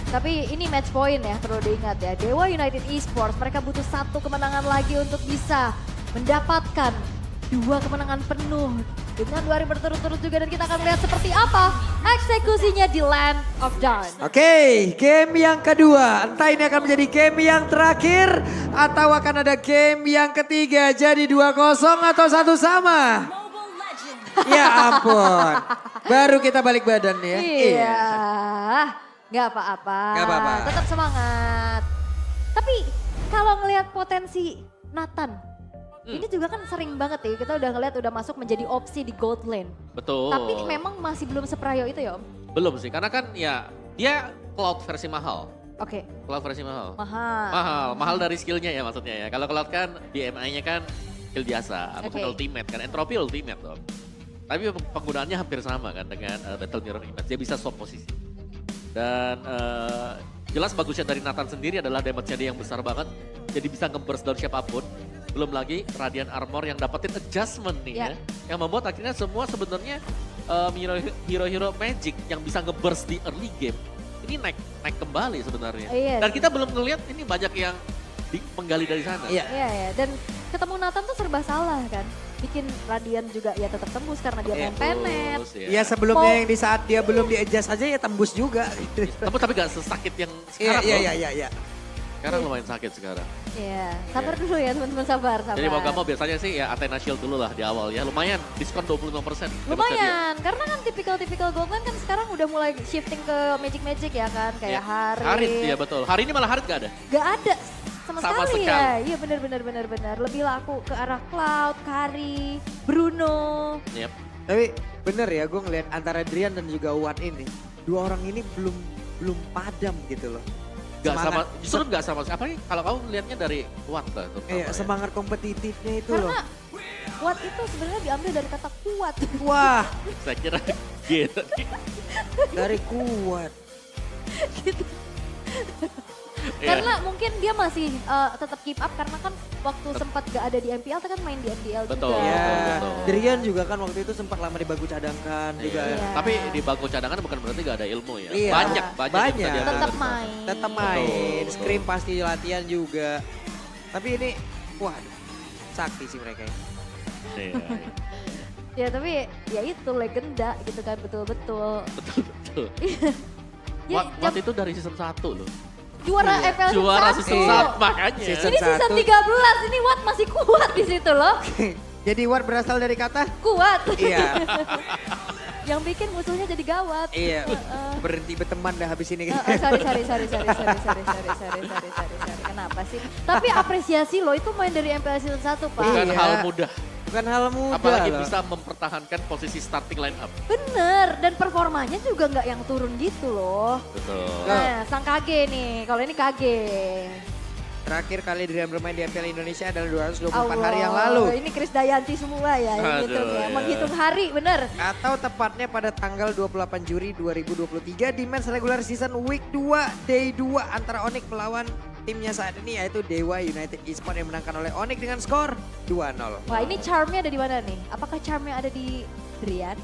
Tapi ini match point ya, perlu diingat ya. Dewa United Esports, mereka butuh satu kemenangan lagi untuk bisa mendapatkan 2 kemenangan penuh dengan 2 hari berturut-turut juga. Dan kita akan lihat seperti apa eksekusinya di Land of Dawn. Oke, game yang kedua. Entah ini akan menjadi game yang terakhir atau akan ada game yang ketiga. Jadi 2-0 atau 1 sama. Ya ampun, baru kita balik badan ya. Iya, nggak apa-apa. Nggak apa-apa. Tetap semangat. Tapi kalau ngelihat potensi Nathan, ini juga kan sering banget ya, kita udah ngelihat udah masuk menjadi opsi di gold lane. Betul. Tapi memang masih belum seprayo itu ya Om? Belum sih, karena kan ya dia cloud versi mahal. Oke, Cloud versi mahal. mahal. Mahal dari skillnya ya maksudnya ya. Kalau cloud kan di MI-nya kan skill biasa, bukan Oke. ultimate kan. Entropy ultimate dong. Tapi penggunaannya hampir sama kan dengan Battle Mirror Image. Dia bisa swap posisi. Dan jelas bagusnya dari Nathan sendiri adalah damage-nya dia yang besar banget. Jadi bisa nge-burst dari siapapun. Belum lagi Radiant Armor yang dapetin adjustment nih ya. Yang membuat akhirnya semua sebenarnya hero-hero Magic yang bisa nge-burst di early game. Ini naik kembali sebenarnya. Iya Dan sih. kita belum ngelihat ini banyak yang penggali dari sana. Iya. Iya ya, dan ketemu Nathan tuh serba salah kan. Bikin Radiant juga ya tetap tembus karena dia main penet. Terus, Ya sebelumnya Mau- yang di saat dia belum di-adjust aja ya tembus juga. Tapi gak sesakit yang Iya, sekarang iya, loh. iya, iya. Sekarang lumayan sakit sekarang. Iya, sabar dulu ya teman-teman, sabar. Jadi mau gak mau biasanya sih ya Athena Shield dulu lah di awal ya. Lumayan diskon 25%. Lumayan, karena kan tipikal Goldman kan sekarang udah mulai shifting ke Magic ya kan. Kayak Hari. Harit ya betul. Hari ini malah Harit gak ada. Gak ada sama, Sama sekali, sekali. ya. Iya benar. Lebih laku ke arah Cloud, Kari, Bruno. Yep. Tapi bener ya, gue ngeliat antara Drian dan juga Watt ini. Dua orang ini belum padam gitu loh. Gak Semangat- sama, justru gak sama. Apa nih kalau kamu lihatnya dari Watt lah. terutama Iya, ya. semangat kompetitifnya itu loh. Karena Watt itu sebenarnya diambil dari kata kuat. Wah, Saya kira gitu. dari kuat. Iya. Karena mungkin dia masih tetap keep up karena kan waktu sempat gak ada di MPL tuh kan main di MDL Betul. juga. Ya, betul. Drian juga kan waktu itu sempat lama di bagu cadangkan juga. Iya. Iya. Tapi di bangku cadangan bukan berarti gak ada ilmu ya. Iya. Banyak yang bisa Banyak. diambil Tetap dari sana. main. Tetap main, Betul. scrim pasti latihan juga. Tapi ini, waduh, sakti sih mereka ini. Iya, iya. Ya tapi ya itu legenda gitu kan betul-betul. Betul. Ya, Watt itu dari season 1 loh. juara Iya. MPL Juara season season 1. 1 makanya. Season Ini season 13, ini Watt masih kuat di situ loh. Jadi Watt berasal dari kata? Kuat. Iya, Yang bikin musuhnya jadi gawat. iya. Berhenti berteman dah habis ini. Sorry. Kenapa sih? Tapi apresiasi loh, itu main dari MPL season 1 Pak. Bukan Iya. hal mudah. Bukan hal mudah Apalagi loh. bisa mempertahankan posisi starting line up. Bener, dan performanya juga nggak yang turun gitu loh. Betul. Nah, sang KG nih, kalau ini KG. Terakhir kali Drian bermain di MPL Indonesia adalah 224 Allah, hari yang lalu. Ini Chris Dayanti semua ya yang Aduh, ngitung ya. ya. Menghitung hari, bener. Atau tepatnya pada tanggal 28 Juli 2023 di match regular season week 2 day 2 antara Onyx melawan timnya saat ini yaitu Dewa United Esports yang menangkan oleh Onyx dengan skor 2-0. Wah ini charmnya ada di mana nih? Apakah charmnya ada di Drian?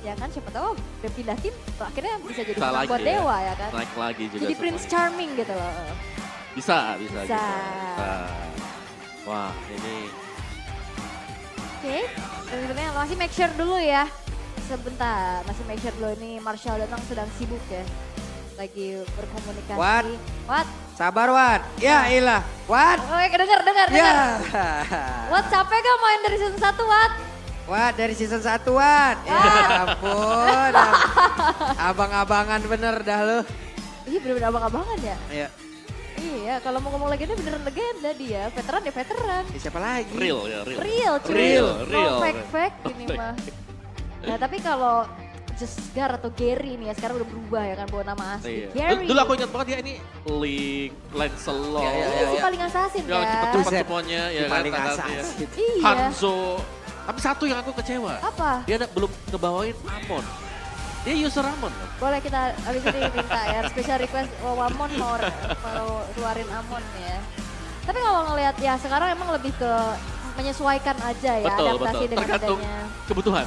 Ya kan siapa tahu udah pindah tim akhirnya bisa jadi Bisa menang lagi buat ya. Dewa ya kan. Naik lagi juga. Jadi Prince semuanya. Charming gitu loh. Bisa. Bisa. Wah ini Oke, dan sebenarnya masih make sure dulu ya. Sebentar, masih make sure dulu ini Marshall Danang sedang sibuk ya. Lagi berkomunikasi. What? What? Sabar Wan. Ya ilah. What? Oh, dengar. Ya. What capek gak main dari season 1 What? What dari season 1 Wan. Ya ampun. Abang-abangan bener dah lu. Iya bener-bener abang-abangan ya. Ya. Iya, kalau mau ngomong legenda beneran legenda dia. Veteran ya veteran. Siapa lagi? real ya real. Real cuy. Real. No fake ini mah. Nah tapi kalau Jesgar atau Gary nih ya sekarang udah berubah ya kan bawa nama asli. Iya. Gary. Dulu aku ingat banget ya ini Link, Lancelot. Iya, Ini si paling assassin Yang kan. cepet-cepet Buset. semuanya ya kan. Paling tandanya. assassin. Iya. Hanzo. Tapi satu yang aku kecewa. Apa? Dia belum ngebawain Amon. Dia user Amon. loh. Boleh kita abis ini minta ya special request Wamon mau keluarin Amon ya. Tapi kalau ngelihat ya sekarang emang lebih ke menyesuaikan aja ya adaptasi dengan Tergantung adanya. kebutuhan.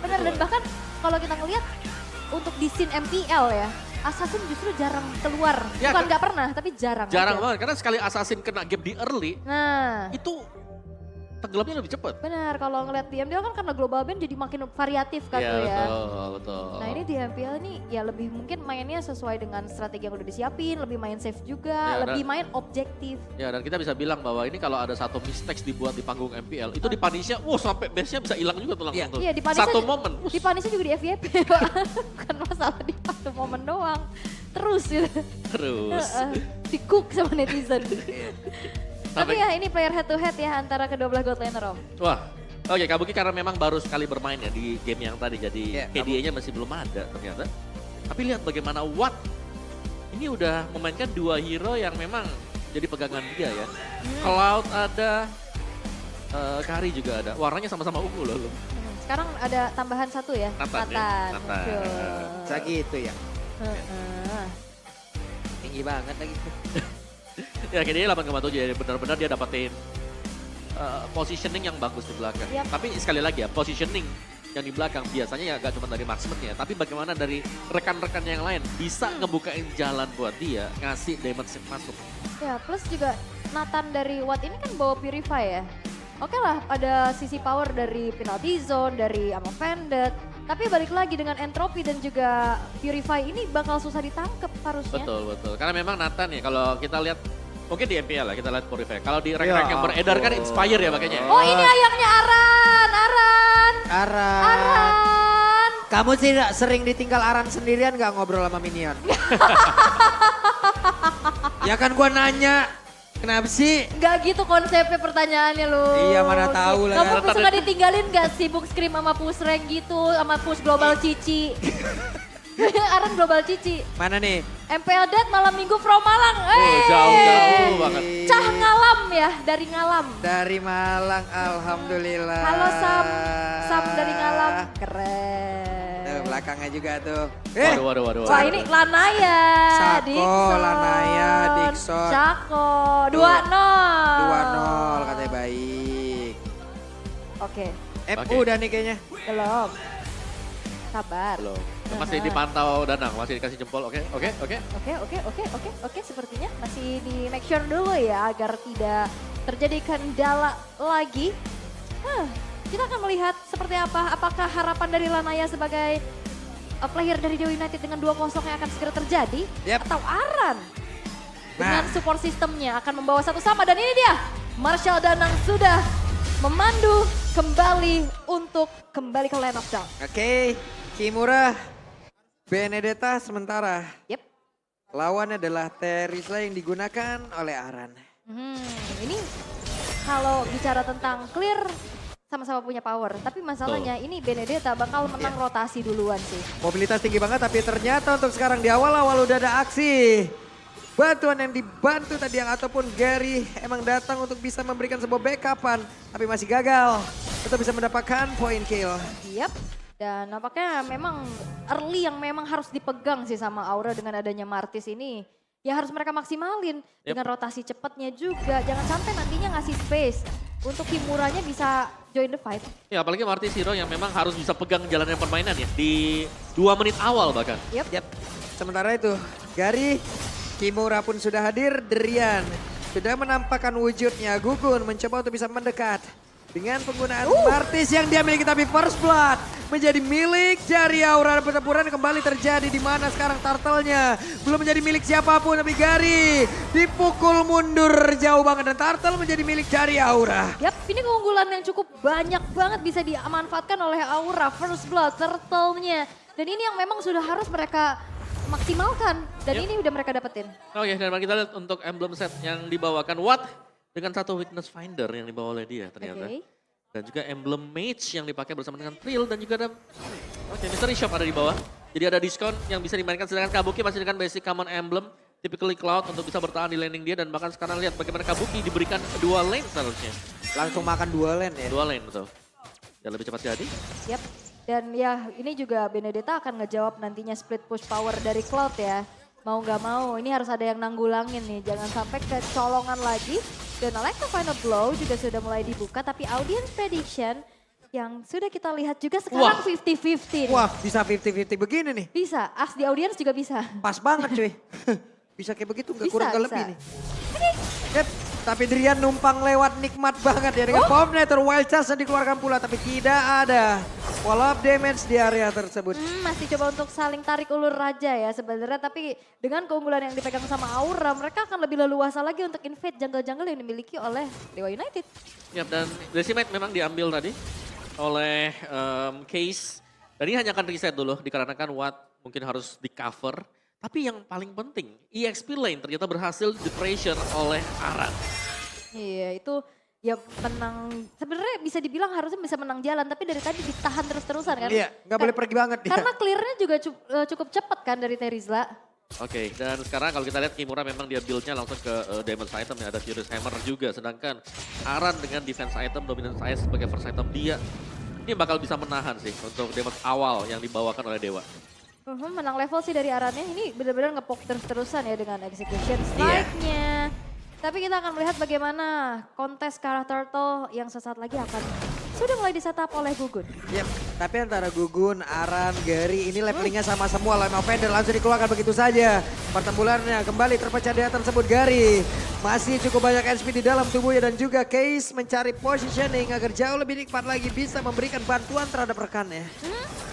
Bener dan bahkan kalau kita ngelihat untuk di scene MPL ya Assassin justru jarang keluar. Ya, Bukan nggak pernah, tapi jarang. Jarang aja. banget, karena sekali Assassin kena gap di early, Nah, itu tenggelamnya lebih cepat. benar kalau ngeliat di MPL kan karena global band jadi makin variatif kan Iya tuh ya. betul. Nah ini di MPL ini ya lebih mungkin mainnya sesuai dengan strategi yang udah disiapin, lebih main safe juga, Ya, lebih main objektif. Ya dan kita bisa bilang bahwa ini kalau ada satu mistakes dibuat di panggung MPL, itu di Punisher, sampai base-nya bisa hilang juga tuh langsung tuh. Iya, di Punisher Satu momen. Di Punisher juga di FYP Pak. Bukan masalah di satu momen doang. Terus gitu. Terus. Di cook sama netizen. Tapi Sampai- ya ini player head to head ya antara kedua belah god laner Om. Wah, oke Kabuki karena memang baru sekali bermain ya di game yang tadi, jadi Iya, KDA-nya masih belum ada ternyata. Tapi lihat bagaimana Watt ini udah memainkan dua hero yang memang jadi pegangan dia ya. Cloud ada, Kari juga ada. Warnanya sama-sama ungu loh. Sekarang ada tambahan satu ya. Nathan ya, Nathan. Betul. Bisa gitu ya. Heeh. Tinggi banget lagi. Ya KDA 8,7 ya, benar-benar dia dapetin positioning yang bagus di belakang. Yap. Tapi sekali lagi ya, positioning yang di belakang biasanya ya gak cuma dari marksman-nya, tapi bagaimana dari rekan-rekan yang lain bisa ngebukain jalan buat dia, ngasih damage masuk. Ya plus juga Nathan dari Watt ini kan bawa Purify ya. Oke lah ada sisi power dari penalty zone, dari Ammo Vended. Tapi balik lagi dengan Entropy dan juga Purify ini bakal susah ditangkep harusnya. Betul. Karena memang Nathan ya, kalau kita lihat, mungkin di MPL lah kita lihat Purify. Kalau di rank-rank yang beredar kan Inspire ya makanya. Oh ini ayahnya Aran. Aran. Kamu sih sering ditinggal Aran sendirian gak ngobrol sama Minion? Ya kan gua nanya, kenapa sih? Gak gitu konsepnya pertanyaannya lu. Iya, mana tahu lah Kamu kan. suka ditinggalin gak sibuk scrim sama push rank gitu, sama push global cici. Aran global cici. Mana nih? MPL Dead malam minggu from Malang. Jauh banget. Cah ngalam ya, dari ngalam. Dari Malang, alhamdulillah. Halo Sam, Sam dari ngalam. Keren. Tuh, belakangnya juga tuh. Waduh. Wah ini Lanaya, Sako, Dixon. Lanaya, Dixon. Cako, Tuh, 2-0. 2-0 katanya baik. Oke, FU Oke. udah nih kayaknya. belum. Sabar. Belum. Masih dipantau Danang, masih dikasih jempol. Oke. Oke, sepertinya masih di make sure dulu ya agar tidak terjadi kendala lagi. Kita akan melihat seperti apa, apakah harapan dari Lanaya sebagai player dari Dewa United dengan 2-0 yang akan segera terjadi. Yap. Atau Aran dengan support sistemnya akan membawa satu sama. Dan ini dia, Marshall Danang sudah memandu kembali untuk kembali ke line of down. Oke, Kimura, Benedetta sementara. Yep. Lawan adalah Teresa yang digunakan oleh Aran. Ini kalau bicara tentang clear sama-sama punya power. Tapi masalahnya ini Benedetta bakal menang rotasi duluan sih. Mobilitas tinggi banget tapi ternyata untuk sekarang di awal-awal udah ada aksi. Bantuan yang dibantu tadi yang ataupun Gary emang datang untuk bisa memberikan sebuah backupan. Tapi masih gagal untuk bisa mendapatkan poin kill. Yap. Dan nampaknya memang early yang memang harus dipegang sih sama Aura dengan adanya Martis ini. Ya harus mereka maksimalin dengan rotasi cepatnya juga. Jangan sampai nantinya ngasih space untuk Kimuranya bisa join the fight. Ya apalagi Martis hero yang memang harus bisa pegang jalannya permainan ya. Di 2 menit awal bahkan. Yap. Sementara itu Gary, Kimura pun sudah hadir. Derian sudah menampakkan wujudnya. Gugun mencoba untuk bisa mendekat. Dengan penggunaan Martis yang dia miliki tapi First Blood menjadi milik dari Aura. Pertempuran kembali terjadi di mana sekarang Turtle-nya belum menjadi milik siapapun tapi Gary dipukul mundur jauh banget dan Turtle menjadi milik dari Aura. Yap, ini keunggulan yang cukup banyak banget bisa dimanfaatkan oleh Aura. First Blood, Turtle-nya. Dan ini yang memang sudah harus mereka maksimalkan. Dan ini udah mereka dapetin. Oke, dan mari kita lihat untuk emblem set yang dibawakan Watt dengan satu weakness finder yang dibawa oleh dia ternyata. Oke. Dan juga emblem mage yang dipakai bersama dengan Trill dan juga ada mystery shop ada di bawah. Jadi ada diskon yang bisa dimainkan, sedangkan Kabuki masih dengan basic common emblem. Typically Cloud untuk bisa bertahan di landing dia dan bahkan sekarang lihat bagaimana Kabuki diberikan 2 lane seharusnya. Langsung makan 2 lane ya. 2 lane betul. Dan lebih cepat jadi. Yap. Dan ya ini juga Benedetta akan ngejawab nantinya split push power dari Cloud ya. Mau nggak mau ini harus ada yang nanggulangin nih. Jangan sampai kecolongan lagi. Dan Electro Final Blow juga sudah mulai dibuka tapi audience prediction yang sudah kita lihat juga sekarang 50-50 nih. Wah, bisa 50-50 begini nih. Bisa, as di audiens juga bisa. Pas banget cuy. Bisa kayak begitu, nggak Bisa, kurang nggak bisa. lebih nih. Yep. Tapi Drian numpang lewat nikmat banget ya dengan Bomb Netter Wild Charge yang dikeluarkan pula. Tapi tidak ada wall up damage di area tersebut. Masih coba untuk saling tarik ulur raja ya sebenarnya. Tapi dengan keunggulan yang dipegang sama Aura, mereka akan lebih leluasa lagi untuk invade jungle-jungle yang dimiliki oleh Dewa United. Ya, dan Decimate memang diambil tadi oleh Case. Dan ini hanya akan reset dulu dikarenakan Watt mungkin harus di cover. Tapi yang paling penting, EXP lane ternyata berhasil di-pressure oleh Aran. Iya itu ya menang, sebenarnya bisa dibilang harusnya bisa menang jalan. Tapi dari tadi ditahan terus-terusan kan. Iya, nggak boleh pergi banget dia. Karena clearnya juga cukup cepat kan dari Terizla. Oke, dan sekarang kalau kita lihat Kimura memang dia build-nya langsung ke damage item ya, ada Furious Hammer juga. Sedangkan Aran dengan defense item, dominance ice sebagai first item dia, ini bakal bisa menahan sih untuk damage awal yang dibawakan oleh Dewa. Menang level sih dari Arannya, ini benar-benar ngepok terus-terusan ya dengan execution Iya. strike-nya. Tapi kita akan melihat bagaimana kontes Kara Turtle yang sesaat lagi akan sudah mulai di-setup oleh Gugun. Yep. Tapi antara Gugun, Aran, Gary ini levelingnya sama semua. Lime Offender langsung dikeluarkan begitu saja. Pertempurannya kembali terpecah di atas tersebut. Gary masih cukup banyak HP di dalam tubuhnya dan juga Case mencari positioning agar jauh lebih nikmat lagi bisa memberikan bantuan terhadap rekannya.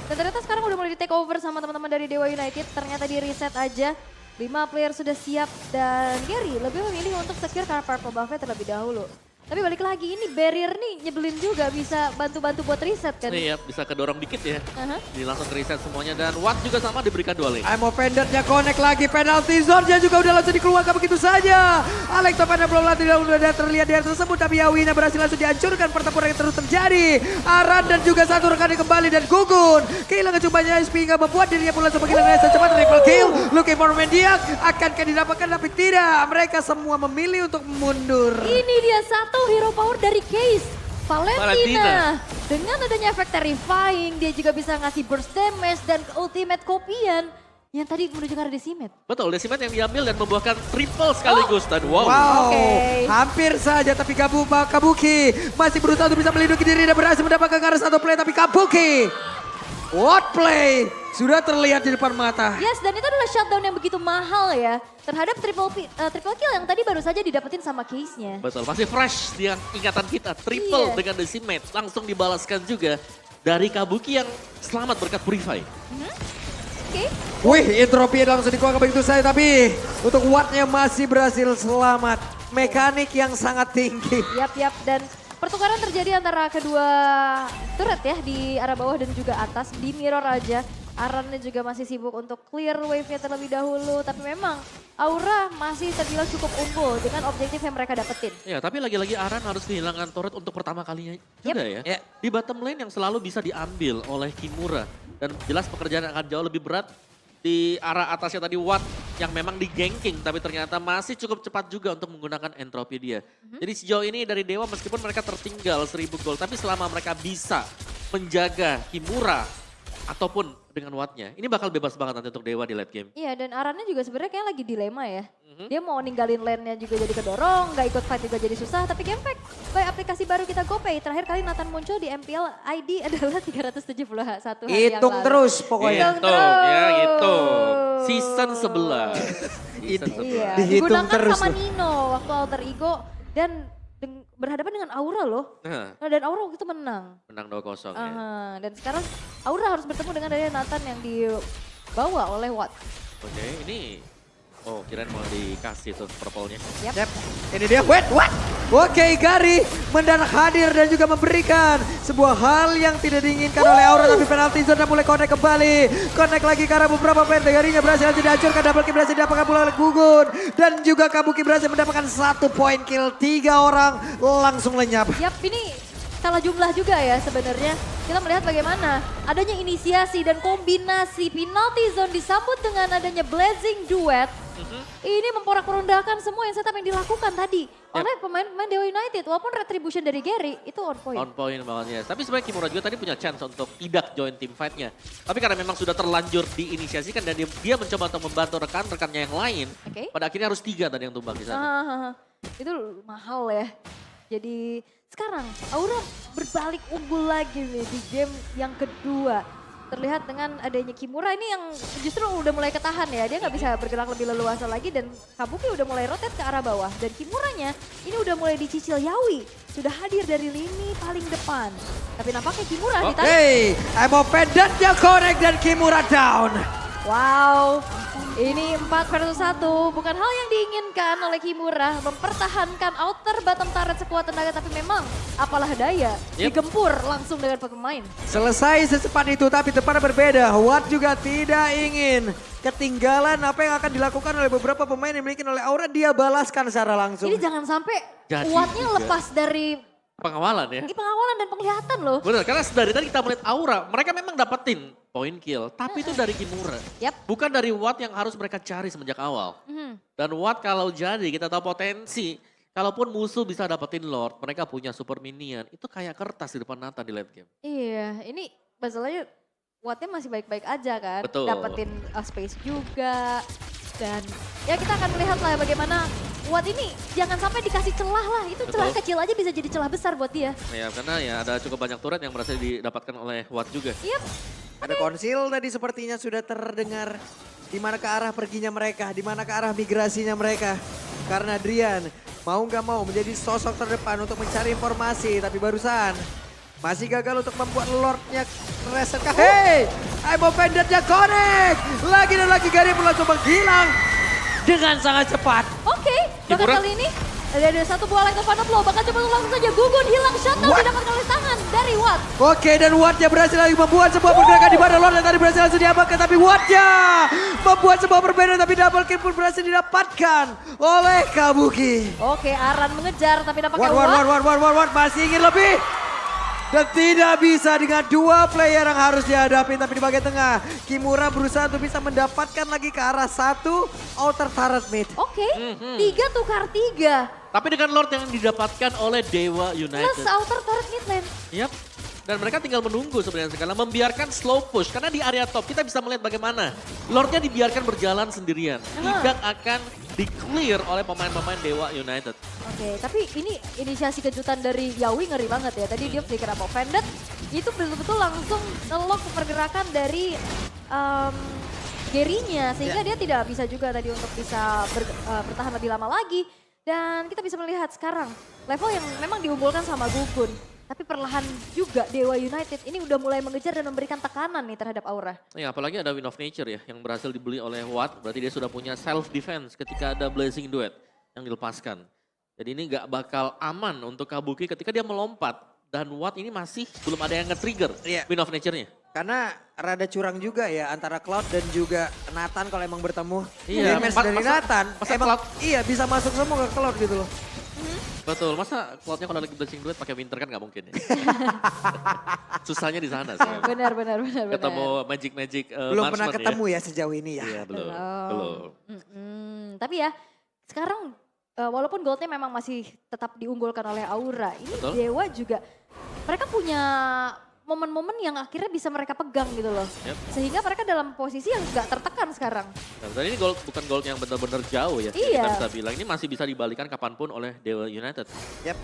Dan ternyata sekarang udah mulai di take over sama teman-teman dari Dewa United. Ternyata di reset aja. 5 player sudah siap dan Gary lebih memilih untuk secure Kara Purple buff-nya terlebih dahulu. Tapi balik lagi ini barrier nih nyebelin juga, bisa bantu-bantu buat reset kan. Iya, bisa kedorong dikit ya. Aha. Jadi langsung reset semuanya dan Watt juga sama diberikan 2 lane. I'm Offender-nya connect lagi, penalty zone-nya juga udah langsung dikeluarkan begitu saja. Alex Topanda belum latih dan udah terlihat di atas tersebut, tapi Yawinya berhasil langsung dihancurkan. Pertempuran yang terus terjadi. Aran dan juga satu rekannya kembali dan Gugun. Kehilangan cobanya SP hingga membuat dirinya pun langsung kehilangan secepat triple kill. Looking for Mendiak, akankah didapatkan tapi tidak. Mereka semua memilih untuk mundur. Ini dia satu hero power dari Case. Valentina. Dengan adanya efek terrifying, dia juga bisa ngasih burst damage dan ultimate kopian. Yang tadi menuju ke arah Decimate. Betul, Decimate yang diambil dan membuahkan triple sekaligus. Dan wow. Oke. Hampir saja tapi Kabuki masih berusaha untuk bisa melindungi diri dan berhasil mendapatkan ke arah satu play. Tapi Kabuki, what play? Sudah terlihat di depan mata. Yes, dan itu adalah shutdown yang begitu mahal ya. Terhadap triple kill yang tadi baru saja didapetin sama Case-nya. Betul, masih fresh di ingatan kita. Triple Iya. dengan Decimate. Langsung dibalaskan juga dari Kabuki yang selamat berkat Purify. Oke. Wih, entropy langsung dikeluarkan begitu saja. Tapi untuk Watt-nya masih berhasil selamat. Mekanik yang sangat tinggi. Yap, dan pertukaran terjadi antara kedua turret ya di arah bawah dan juga atas. Di mirror aja. Arannya juga masih sibuk untuk clear wave-nya terlebih dahulu. Tapi memang Aura masih terbilang cukup unggul dengan objektif yang mereka dapetin. Ya, tapi lagi-lagi Aran harus kehilangan turret untuk pertama kalinya juga ya. Yep. Di bottom lane yang selalu bisa diambil oleh Kimura. Dan jelas pekerjaan akan jauh lebih berat di arah atasnya tadi Watt yang memang di ganking. Tapi ternyata masih cukup cepat juga untuk menggunakan entropy dia. Jadi sejauh ini dari Dewa meskipun mereka tertinggal 1000 gold. Tapi selama mereka bisa menjaga Kimura ataupun dengan Watt-nya. Ini bakal bebas banget nanti untuk Dewa di late game. Iya, dan Arannya juga sebenarnya kayak lagi dilema ya. Dia mau ninggalin lane-nya juga jadi kedorong, nggak ikut fight juga jadi susah. Tapi Gamepack, by aplikasi baru kita GoPay. Terakhir kali Nathan muncul di MPL ID adalah 371 hari yang Hitung lalu. terus pokoknya. Gitu, ya gitu. Season 11. Season 11. Iya, Dihitung digunakan terus sama tuh. Nino waktu alter ego dan berhadapan dengan Aura loh. Nah, Nah, dan Aura waktu itu menang. menang 2-0 ya. Aha, dan sekarang Aura harus bertemu dengan dari Nathan yang dibawa oleh Watt. Oke, ini kirain mau dikasih tuh purple-nya. Yep. Ini dia, wait, what? Oke, Gary mendadak hadir dan juga memberikan sebuah hal yang tidak diinginkan oleh Aura. Tapi penalti zone mulai connect kembali. Connect lagi karena beberapa player Gary-nya berhasil dihancurkan. Double kill berhasil didapatkan pula oleh Gugun. Dan juga Kabuki berhasil mendapatkan 1 point kill. 3 orang langsung lenyap. Yap, ini salah jumlah juga ya sebenarnya. Kita melihat bagaimana adanya inisiasi dan kombinasi penalty zone disambut dengan adanya blazing duet. Ini memporak-porandakan semua yang setup yang dilakukan tadi oleh pemain-pemain Dewa United. Walaupun retribution dari Gary itu on point. On point banget ya. Tapi sebenarnya Kimura juga tadi punya chance untuk tidak join team fight-nya. Tapi karena memang sudah terlanjur diinisiasikan dan dia mencoba untuk membantu rekan-rekannya yang lain. Oke. Pada akhirnya harus 3 tadi yang tumbang di sana. Itu mahal ya. Jadi sekarang Aura berbalik unggul lagi nih di game yang kedua. Terlihat dengan adanya Kimura ini yang justru udah mulai ketahan ya. Dia nggak bisa bergerak lebih leluasa lagi dan Kabuki udah mulai rotate ke arah bawah. Dan Kimuranya ini udah mulai dicicil. Yawi sudah hadir dari lini paling depan. Tapi nampaknya Kimura ditarik. Hey, Emo pendantnya connect dan Kimura down. Wow, ini 4 versus 1. Bukan hal yang diinginkan oleh Kimura. Mempertahankan outer bottom turret sekuat tenaga. Tapi memang apalah daya. Digempur langsung dengan pemain. Selesai secepat itu tapi tempatnya berbeda. Watt juga tidak ingin ketinggalan apa yang akan dilakukan oleh beberapa pemain yang dimiliki oleh Aura. Dia balaskan secara langsung. Ini jangan sampai Jadi Wattnya juga. lepas dari Pengawalan ya. pengawalan dan penglihatan loh. Benar, karena dari tadi kita melihat Aura, mereka memang dapetin point kill, tapi itu dari Kimura. Yap. Bukan dari Watt yang harus mereka cari semenjak awal. Dan Watt kalau jadi, kita tahu potensi, kalaupun musuh bisa dapetin Lord, mereka punya super minion, itu kayak kertas di depan Nathan di late game. Iya, ini masalahnya Wattnya masih baik-baik aja kan. Betul. Dapetin space juga. Dan ya kita akan melihat lah bagaimana Watt ini jangan sampai dikasih celah lah. Itu celah Betul. kecil aja bisa jadi celah besar buat dia. Ya, karena ya ada cukup banyak turret yang berhasil didapatkan oleh Watt juga. Yap. Ada konsil tadi sepertinya sudah terdengar di mana ke arah perginya mereka, di mana ke arah migrasinya mereka. Karena Drian mau nggak mau menjadi sosok terdepan untuk mencari informasi, tapi barusan masih gagal untuk membuat Lordnya reset. Hey, Emo pendantnya connect. Lagi dan lagi Gary pun langsung menghilang dengan sangat cepat. Oke, bahkan Kimura. kali ini ada satu buah Light of Mana Flow. Bahkan coba langsung saja gugun hilang shutdown What? didapatkan oleh tangan dari Watt. Oke, dan Wattnya berhasil lagi membuat sebuah pergerakan di mana Lord yang tadi berhasil langsung diamankan. Tapi Wattnya membuat sebuah perbedaan tapi double kill pun berhasil didapatkan oleh Kabuki. Oke, Aran mengejar tapi nampaknya Watt masih ingin lebih. Dan tidak bisa dengan dua player yang harus dihadapi. Tapi di bagian tengah, Kimura berusaha untuk bisa mendapatkan lagi ke arah satu outer turret mid. Oke, 3 tukar 3. Tapi dengan Lord yang didapatkan oleh Dewa Plus United. outer turret mid lane. Yap. Dan mereka tinggal menunggu sebenarnya sekarang, membiarkan slow push. Karena di area top kita bisa melihat bagaimana Lordnya dibiarkan berjalan sendirian. Tidak akan di-clear oleh pemain-pemain Dewa United. Oke, tapi ini inisiasi kejutan dari Yawi ngeri banget ya. Tadi dia flicker up offended, itu betul-betul langsung nge-lock pergerakan dari Gary-nya. Sehingga dia tidak bisa juga tadi untuk bisa bertahan lebih lama lagi. Dan kita bisa melihat sekarang level yang memang diunggulkan sama Gugun. Tapi perlahan juga Dewa United ini udah mulai mengejar dan memberikan tekanan nih terhadap Aura. Ya, apalagi ada Wind of Nature ya yang berhasil dibeli oleh Watt. Berarti dia sudah punya self defense ketika ada Blazing Duet yang dilepaskan. Jadi ini gak bakal aman untuk Kabuki ketika dia melompat. Dan Watt ini masih belum ada yang nge-trigger Wind of Nature-nya. Karena rada curang juga ya antara Cloud dan juga Nathan kalau emang bertemu. Iya, Damage dari Nathan masa emang Cloud- iya bisa masuk semua ke Cloud gitu loh. Betul, masa Cloud-nya kalau lagi Blazing Duet pakai Winter kan gak mungkin ya. Susahnya di sana sih. Benar. Ketemu magic Belum pernah marksman ketemu ya sejauh ini ya. Iya, belum. Tapi ya sekarang walaupun goldnya memang masih tetap diunggulkan oleh Aura, ini Betul. Dewa juga mereka punya momen-momen yang akhirnya bisa mereka pegang gitu loh. Yep. Sehingga mereka dalam posisi yang gak tertekan sekarang. Dan ini gold, bukan gold yang benar-benar jauh ya. Iya. Kita bisa bilang ini masih bisa dibalikan kapanpun oleh Dewa United. Yap.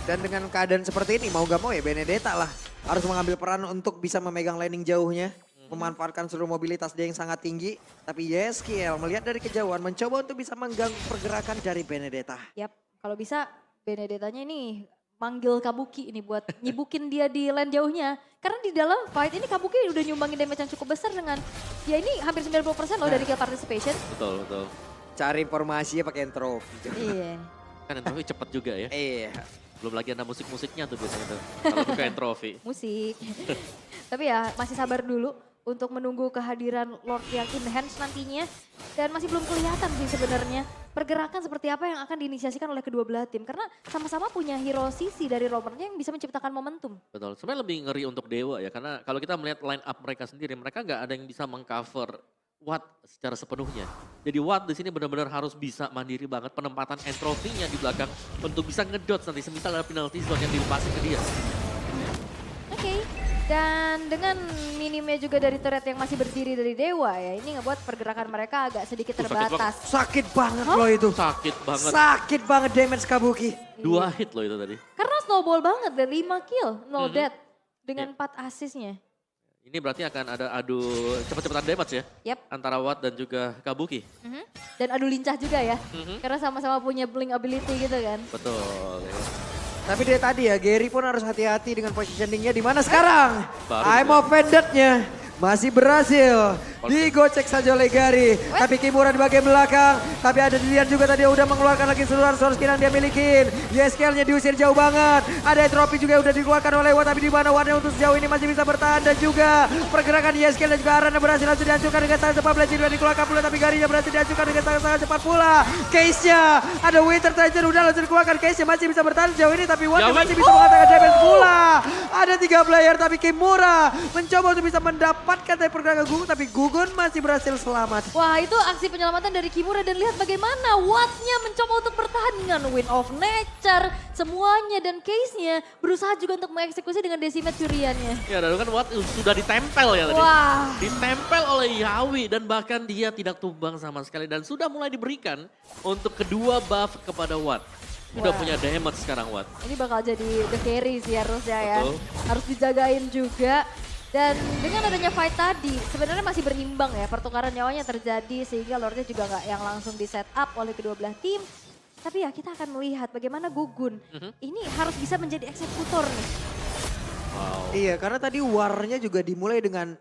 Dan dengan keadaan seperti ini mau gak mau ya Benedetta lah harus mengambil peran untuk bisa memegang landing jauhnya. Memanfaatkan seluruh mobilitas dia yang sangat tinggi. Tapi YSKL melihat dari kejauhan mencoba untuk bisa mengganggu pergerakan dari Benedetta. Yap, kalau bisa Benedettanya ini manggil Kabuki ini buat nyibukin dia di lane jauhnya. Karena di dalam fight ini Kabuki udah nyumbangin damage yang cukup besar dengan ya ini hampir 90% loh dari kill participation. Betul. Cari informasinya pakai intro. Iya. Kan Entropy cepet juga ya. Iya. Belum lagi ada musik-musiknya tuh biasanya tuh. Kalau bukan Entropy. Musik. Tapi ya masih sabar dulu untuk menunggu kehadiran Lord yang enhance nantinya. Dan masih belum kelihatan sih sebenarnya pergerakan seperti apa yang akan diinisiasikan oleh kedua belah tim. Karena sama-sama punya hero sisi dari roamernya yang bisa menciptakan momentum. Betul. Sebenarnya lebih ngeri untuk Dewa ya. Karena kalau kita melihat line up mereka sendiri, mereka nggak ada yang bisa mengcover Watt secara sepenuhnya. Jadi Watt di sini benar-benar harus bisa mandiri banget penempatan entropinya di belakang untuk bisa ngedot nanti semisal ada penalty zone yang dilepasin ke dia. Oke. Dan dengan minimnya juga dari turret yang masih berdiri dari Dewa ya, ini ngebuat pergerakan mereka agak sedikit Sakit terbatas. Sakit banget loh itu. Sakit banget. Sakit banget damage Kabuki. 2 hit loh itu tadi. Karena snowball banget dan 5 kill, 0 death. Dengan 4 assistnya. Ini berarti akan ada adu cepet-cepetan damage ya. Yap. Antara Watt dan juga Kabuki. Dan adu lincah juga ya. Karena sama-sama punya blink ability gitu kan. Betul. Ya. Tapi dia tadi ya, Gary pun harus hati-hati dengan positioningnya di mana sekarang. Baru I'm ya. offended-nya masih berhasil digocek saja oleh Gary. Tapi Kimura di bagian belakang. Tapi ada Dilian juga tadi udah mengeluarkan lagi seluruh resource skill yang dia milikin. YSKL-nya diusir jauh banget. Ada trofi juga yang udah dikeluarkan oleh Watt. Tapi di mana Watt untuk sejauh ini masih bisa bertahan. Dan juga pergerakan YSKL dan juga Arana berhasil langsung dihancurkan dengan sangat cepat. Blade juga dikeluarkan pula. Tapi Gary-nya berhasil dihancurkan dengan sangat cepat pula. Case-nya ada Winter Tiger udah langsung dikeluarkan. Case-nya masih bisa bertahan sejauh ini. Tapi Watt masih bisa mengatakan damage pula. Ada 3 player tapi Kimura mencoba untuk bisa mendapatkan dari pergerakan Gugun. Tapi Gugun masih berhasil selamat. Wah itu aksi penyelamatan dari Kimura dan lihat bagaimana Watt-nya mencoba untuk bertahan dengan Wind of Nature. Semuanya dan case-nya berusaha juga untuk mengeksekusi dengan decimate curiannya. Ya dan kan Watt sudah ditempel ya tadi. Wah. Ditempel oleh Yawi dan bahkan dia tidak tumbang sama sekali. Dan sudah mulai diberikan untuk kedua buff kepada Watt. Sudah Wah. punya damage sekarang Watt. Ini bakal jadi the carry sih harusnya ya. Betul. Harus dijagain juga. Dan dengan adanya fight tadi sebenarnya masih berimbang ya. Pertukaran nyawanya terjadi sehingga Lordnya juga nggak yang langsung di set up oleh kedua belah tim. Tapi ya kita akan melihat bagaimana Gugun ini harus bisa menjadi eksekutor nih. Wow. Iya, karena tadi warnya juga dimulai dengan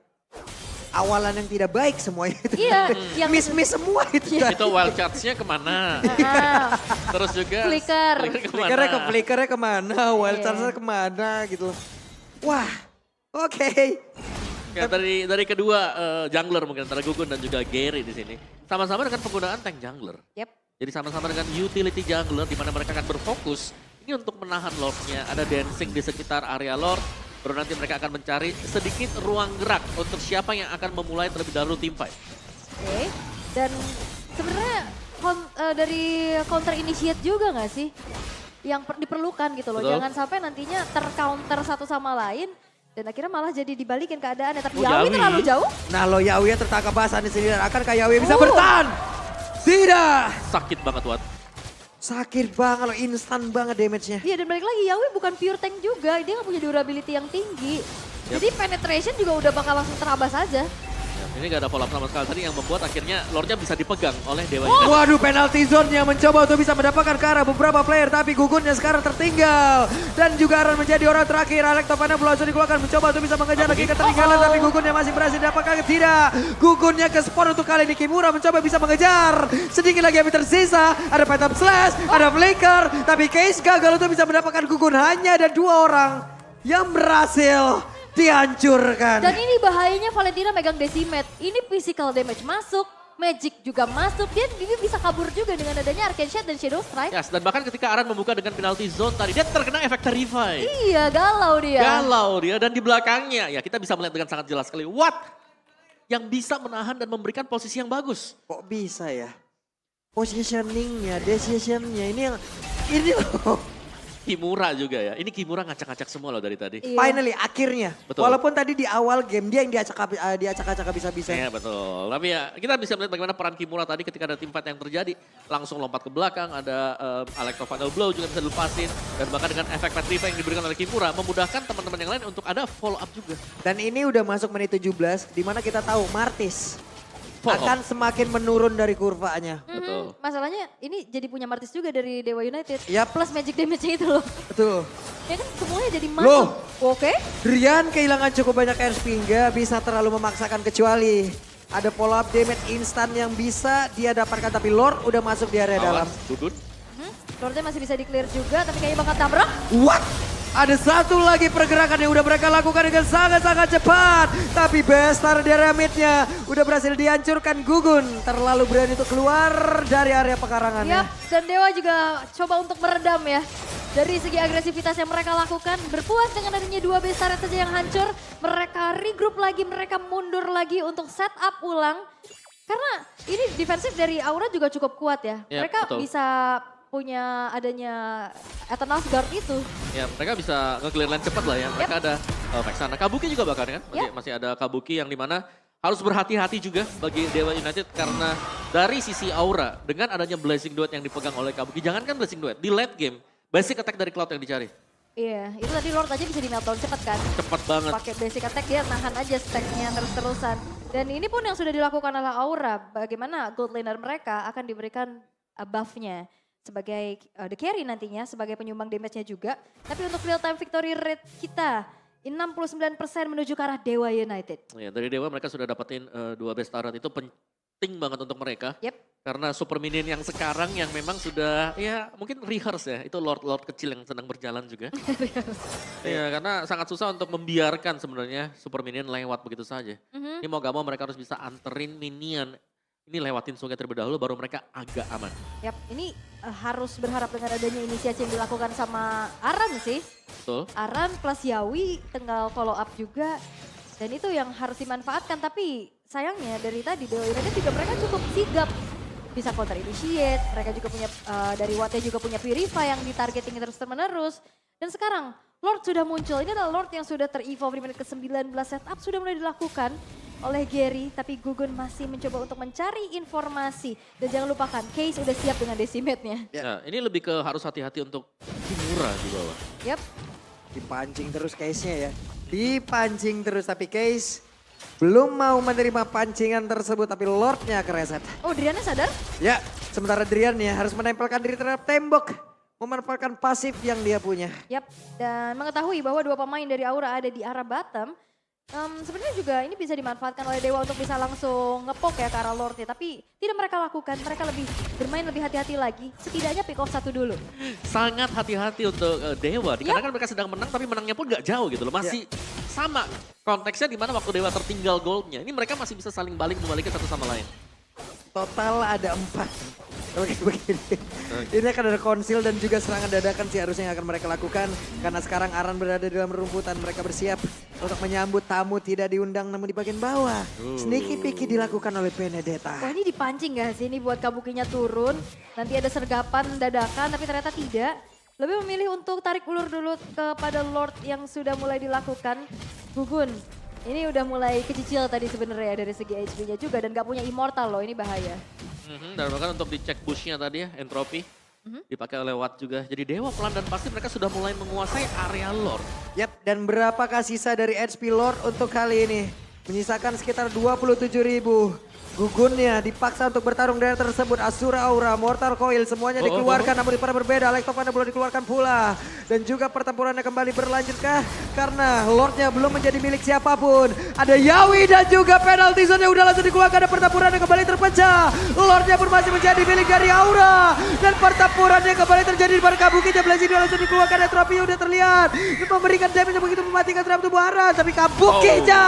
awalan yang tidak baik semuanya itu. Iya, yang Miss-miss semua itu. Itu wild charge-nya kemana? Ah, Terus juga Flicker. Flickernya ke flickernya kemana, wild Iya. charge-nya kemana gitu. Wah, oke. Ya, dari kedua jungler mungkin antara Gugun dan juga Gary di sini. Sama-sama dengan penggunaan tank jungler. Yep. Jadi sama-sama dengan utility jungler di mana mereka akan berfokus ini untuk menahan Lord-nya. Ada dancing di sekitar area Lord. Baru nanti mereka akan mencari sedikit ruang gerak untuk siapa yang akan memulai terlebih dahulu team fight. Oke. Dan sebenarnya dari counter initiate juga nggak sih? Yang diperlukan gitu loh. Betul. Jangan sampai nantinya tercounter satu sama lain. Dan akhirnya malah jadi dibalikin keadaannya. Tapi Oh, Yawi Yawi. terlalu jauh. Nah lo Yawi tertangkap basah di sini dan akankah Yawi bisa Oh. bertahan? Tidak. Sakit banget Watt. Sakit banget loh, instan banget damage-nya. Iya dan balik lagi Yawi bukan pure tank juga. Dia nggak punya durability yang tinggi. Jadi penetration juga udah bakal langsung terabas aja. Ya, ini gak ada follow up sama sekali tadi yang membuat akhirnya Lord-nya bisa dipegang oleh Dewa Oh. United. Waduh, penalty zone-nya mencoba untuk bisa mendapatkan ke arah beberapa player. Tapi Gugunnya sekarang tertinggal. Dan juga akan menjadi orang terakhir. Alek Topana belum langsung dikeluarkan. Mencoba untuk bisa mengejar lagi ketertinggalan. Tapi Gugunnya masih berhasil dapatkan. Tidak. Gugunnya ke spawn untuk kali ini. Kimura mencoba bisa mengejar. Sedikit lagi yang tersisa. Ada Phantom Slash. Ada Flicker. Tapi Case gagal untuk bisa mendapatkan Gugun. Hanya ada 2 orang yang berhasil dihancurkan. Dan ini bahayanya Valentina megang decimate. Ini physical damage masuk. Magic juga masuk. Dia bisa kabur juga dengan adanya Arcane Shot dan Shadow Strike. Yes, dan bahkan ketika Aran membuka dengan penalty zone tadi, dia terkena efek Terrify. Iya galau dia. Galau dia dan di belakangnya ya kita bisa melihat dengan sangat jelas sekali Watt yang bisa menahan dan memberikan posisi yang bagus. Kok bisa ya? Positioningnya, decisionnya ini loh. Kimura juga ya. Ini Kimura ngacak-ngacak semua loh dari tadi. Iya. Finally, akhirnya. Betul. Walaupun tadi di awal game dia yang diacak-acak bisa-bisa. Iya betul. Tapi ya kita bisa melihat bagaimana peran Kimura tadi ketika ada tim fight yang terjadi. Langsung lompat ke belakang, ada Electro Final Blow juga bisa dilepasin. Dan bahkan dengan efek Petrify yang diberikan oleh Kimura memudahkan teman-teman yang lain untuk ada follow up juga. Dan ini udah masuk menit 17, di mana kita tahu Martis Follow up. akan semakin menurun dari kurvanya. Betul. Masalahnya ini jadi punya Martis juga dari Dewa United. Yap. Plus magic damage-nya itu loh. Betul. Ya kan semuanya jadi masuk. Loh. Oke. Rian kehilangan cukup banyak airspeed, nggak bisa terlalu memaksakan kecuali ada follow up damage instan yang bisa dia dapatkan. Tapi Lord udah masuk di area dalam. Awas, Gugun. Lordnya masih bisa di-clear juga tapi kayaknya bakal tabrak. What? Ada satu lagi pergerakan yang udah mereka lakukan dengan sangat-sangat cepat. Tapi Bestar di area mid-nya udah berhasil dihancurkan. Gugun terlalu berani untuk keluar dari area pekarangannya. Yap, dan Dewa juga coba untuk meredam ya. Dari segi agresivitas yang mereka lakukan, berpuas dengan adanya 2 besar saja yang hancur. Mereka regroup lagi, mereka mundur lagi untuk set up ulang. Karena ini defensif dari Aura juga cukup kuat ya. Yap, Mereka betul. bisa punya adanya Eternal Guard itu. Ya mereka bisa nge-clear line cepat lah ya. Mereka ada Vexana. Kabuki juga bahkan kan, masih ada Kabuki yang dimana harus berhati-hati juga bagi Dewa United karena dari sisi aura dengan adanya Blazing Duet yang dipegang oleh Kabuki, jangankan Blazing Duet, di late game basic attack dari Cloud yang dicari. Iya, itu tadi Lord aja bisa di meltdown cepat kan. Cepat banget. Pakai basic attack dia nahan aja stacknya terus-terusan. Dan ini pun yang sudah dilakukan oleh Aura, bagaimana gold laner mereka akan diberikan buff-nya sebagai the carry nantinya, sebagai penyumbang damage-nya juga. Tapi untuk real time victory rate kita, 69% menuju ke arah Dewa United. Ya, dari Dewa mereka sudah dapetin 2 best turret, itu penting banget untuk mereka. Yep. Karena super minion yang sekarang yang memang sudah ya mungkin rehearse ya, itu lord-lord kecil yang sedang berjalan juga. Ya karena sangat susah untuk membiarkan sebenarnya super minion lewat begitu saja. Ini mau gak mau mereka harus bisa anterin minion. Ini lewatin sungai terlebih dahulu baru mereka agak aman. Yap, ini harus berharap dengan adanya inisiasi yang dilakukan sama Aran sih. Betul. Aran plus Yawi tinggal follow up juga. Dan itu yang harus dimanfaatkan, tapi sayangnya dari tadi Dewa United juga mereka cukup sigap. Bisa counter initiate, mereka juga punya, dari Wattnya juga punya Purify yang ditargeting terus menerus. Dan sekarang Lord sudah muncul, ini adalah Lord yang sudah ter-evolve di menit ke-19, setup sudah mulai dilakukan oleh Gary. Tapi Gugun masih mencoba untuk mencari informasi. Dan jangan lupakan, Case udah siap dengan decimate-nya. Nah, ini lebih ke harus hati-hati untuk Kimura di bawah. Yap. Dipancing terus Case-nya ya. Dipancing terus tapi Case belum mau menerima pancingan tersebut tapi Lordnya kereset. Oh, Driana sadar? Ya, sementara Drian ya harus menempelkan diri terhadap tembok. Memanfaatkan pasif yang dia punya. Yap, dan mengetahui bahwa 2 pemain dari Aura ada di arah bottom. Sebenarnya juga ini bisa dimanfaatkan oleh Dewa untuk bisa langsung ngepok ya ke arah Lordnya. Tapi tidak mereka lakukan, mereka lebih bermain lebih hati-hati lagi. Setidaknya pick off 1 dulu. Sangat hati-hati untuk Dewa, dikarenakan mereka sedang menang tapi menangnya pun gak jauh gitu loh. Masih sama konteksnya di mana waktu Dewa tertinggal goldnya. Ini mereka masih bisa saling membalikan satu sama lain. Total ada 4. Oke begini. Ini akan ada konsil dan juga serangan dadakan sih harusnya yang akan mereka lakukan. Karena sekarang Aran berada di dalam rumputan. Mereka bersiap untuk menyambut tamu tidak diundang namun di bagian bawah. Sneaky peeky dilakukan oleh Benedetta. Wah, ini dipancing gak sih ini buat Kabukinya turun. Nanti ada sergapan dadakan tapi ternyata tidak. Lebih memilih untuk tarik ulur dulu kepada Lord yang sudah mulai dilakukan. Gugun, ini udah mulai kecicil tadi sebenarnya dari segi HP-nya juga dan gak punya immortal loh, ini bahaya. Dan bahkan untuk dicek bush-nya tadi ya, entropy. Dipakai oleh Watt juga. Jadi Dewa pelan dan pasti mereka sudah mulai menguasai area Lord. Yap, dan berapakah sisa dari HP Lord untuk kali ini? Menyisakan sekitar 27.000. Gugunnya dipaksa untuk bertarung dengan tersebut. Asura Aura, Mortal Coil semuanya dikeluarkan namun pada berbeda. Lektopannya belum dikeluarkan pula. Dan juga pertempurannya kembali berlanjutkah? Karena Lordnya belum menjadi milik siapapun. Ada Yawi dan juga penalty zone yang udah langsung dikeluarkan dan pertempurannya kembali terpecah. Lordnya pun masih menjadi milik dari Aura. Dan pertempurannya kembali terjadi di depan Kabuki. Blazing Duet langsung dikeluarkan dan tropinya udah terlihat. Memberikan damage begitu mematikan terhadap tubuh Aran. Tapi Kabukinya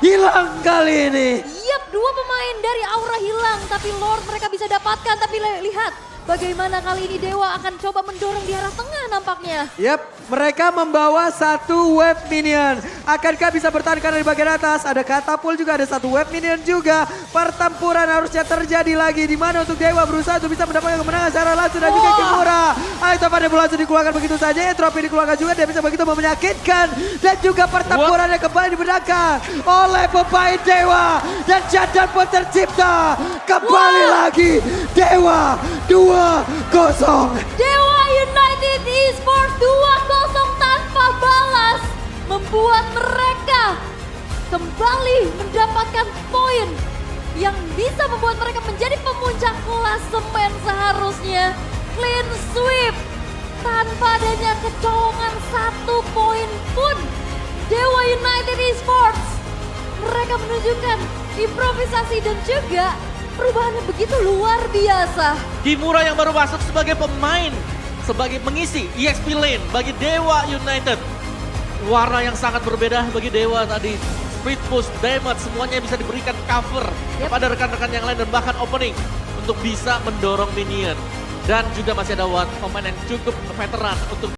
hilang kali ini. Yap, 2 pemain dari Aura hilang, tapi Lord mereka bisa dapatkan. Tapi lihat bagaimana kali ini Dewa akan coba mendorong di arah tengah nampaknya. Yap, mereka membawa 1 web minion. Akankah bisa bertahan dari bagian atas? Ada katapul juga, ada 1 web minion juga. Pertempuran harusnya terjadi lagi. Di mana untuk Dewa berusaha untuk bisa mendapatkan kemenangan secara langsung dan juga Kimura. Ayo pada langsung dikeluarkan begitu saja. Trofi dikeluarkan juga, dia bisa begitu menyakitkan. Dan juga pertempurannya kembali dimenangkan oleh pemain Dewa. Dan jadwal pun tercipta. Kembali lagi Dewa 2-0. Dewa United Esports 2-0 tanpa balas. Membuat mereka kembali mendapatkan poin yang bisa membuat mereka menjadi pemuncak klasemen seharusnya. Clean sweep tanpa adanya kecolongan 1 poin pun. Dewa United Esports mereka menunjukkan improvisasi dan juga perubahannya begitu luar biasa. Kimura yang baru masuk sebagai pemain, sebagai mengisi EXP lane bagi Dewa United. Warna yang sangat berbeda bagi Dewa tadi. Speed push, damage, semuanya bisa diberikan cover kepada rekan-rekan yang lain dan bahkan opening untuk bisa mendorong minion. Dan juga masih ada pemain yang cukup veteran untuk